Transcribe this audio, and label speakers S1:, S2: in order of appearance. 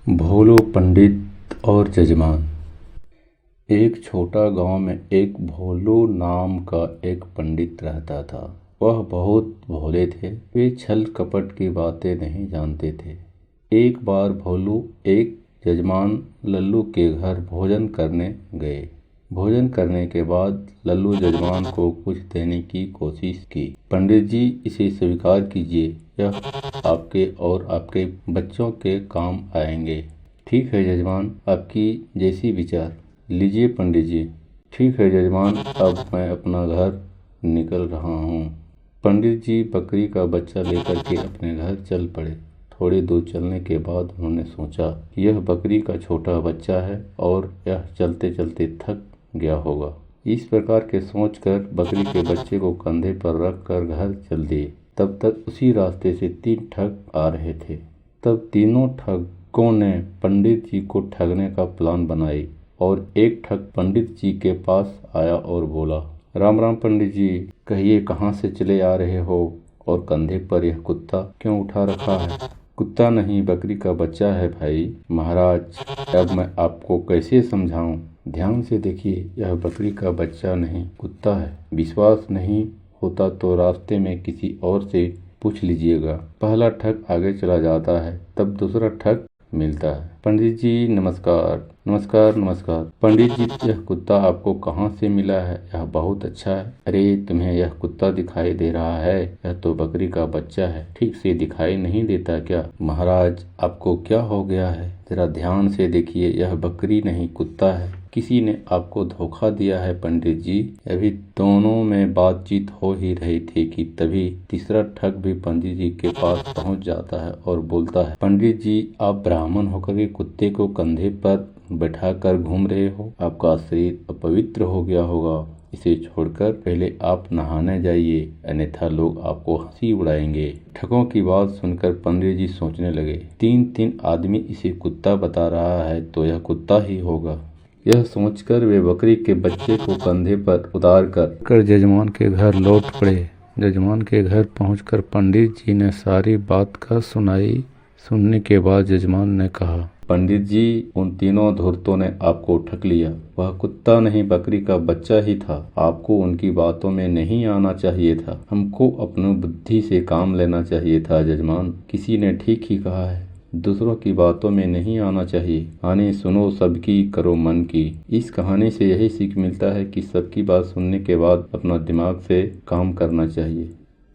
S1: भोलू पंडित और जजमान। एक छोटा गांव में एक भोलू नाम का एक पंडित रहता था। वह बहुत भोले थे। वे छल कपट की बातें नहीं जानते थे। एक बार भोलू एक जजमान लल्लू के घर भोजन करने गए। भोजन करने के बाद लल्लू जजमान को कुछ देने की कोशिश की। पंडित जी, इसे स्वीकार कीजिए, यह आपके और आपके बच्चों के काम आएंगे। ठीक है जजमान, आपकी जैसी विचार। लीजिए पंडित जी। ठीक है जजमान, अब मैं अपना घर निकल रहा हूँ। पंडित जी बकरी का बच्चा लेकर के अपने घर चल पड़े। थोड़ी दूर चलने के बाद उन्होंने सोचा कि यह बकरी का छोटा बच्चा है और यह चलते चलते थक गया होगा। इस प्रकार के सोचकर बकरी के बच्चे को कंधे पर रख कर घर चल दिए। तब तक उसी रास्ते से 3 ठग आ रहे थे। तब तीनों ठगों ने पंडित जी को ठगने का प्लान बनाई और एक ठग पंडित जी के पास आया और बोला, राम राम पंडित जी, कहिए कहाँ से चले आ रहे हो और कंधे पर यह कुत्ता क्यों उठा रखा है? कुत्ता नहीं, बकरी का बच्चा है भाई। महाराज, अब मैं आपको कैसे समझाऊं? ध्यान से देखिए, यह बकरी का बच्चा नहीं, कुत्ता है। विश्वास नहीं होता तो रास्ते में किसी और से पूछ लीजिएगा। पहला ठग आगे चला जाता है, तब दूसरा ठग मिलता है। पंडित जी नमस्कार। नमस्कार नमस्कार। पंडित जी, यह कुत्ता आपको कहाँ से मिला है? यह बहुत अच्छा है। अरे, तुम्हें यह कुत्ता दिखाई दे रहा है? यह तो बकरी का बच्चा है। ठीक से दिखाई नहीं देता क्या? महाराज, आपको क्या हो गया है? जरा ध्यान से देखिए, यह बकरी नहीं कुत्ता है। किसी ने आपको धोखा दिया है पंडित जी। अभी दोनों में बातचीत हो ही रही थी कि तभी तीसरा ठग भी पंडित जी के पास पहुंच जाता है और बोलता है, पंडित जी, आप ब्राह्मण होकर के कुत्ते को कंधे पर बैठा कर घूम रहे हो। आपका शरीर अपवित्र हो गया होगा। इसे छोड़कर पहले आप नहाने जाइए, अन्यथा लोग आपको हंसी उड़ाएंगे। ठगों की बात सुनकर पंडित जी सोचने लगे, 3 आदमी इसे कुत्ता बता रहा है तो यह कुत्ता ही होगा। यह सोचकर वे बकरी के बच्चे को कंधे पर उतार कर जजमान के घर लौट पड़े। जजमान के घर पहुंचकर पंडित जी ने सारी बात का सुनाई। सुनने के बाद जजमान ने कहा, पंडित जी, उन तीनों धूर्तों ने आपको ठग लिया। वह कुत्ता नहीं, बकरी का बच्चा ही था। आपको उनकी बातों में नहीं आना चाहिए था। हमको अपनी बुद्धि से काम लेना चाहिए था जजमान। किसी ने ठीक ही कहा है, दूसरों की बातों में नहीं आना चाहिए। कहानी सुनो सबकी, करो मन की। इस कहानी से यही सीख मिलता है कि सबकी बात सुनने के बाद अपना दिमाग से काम करना चाहिए।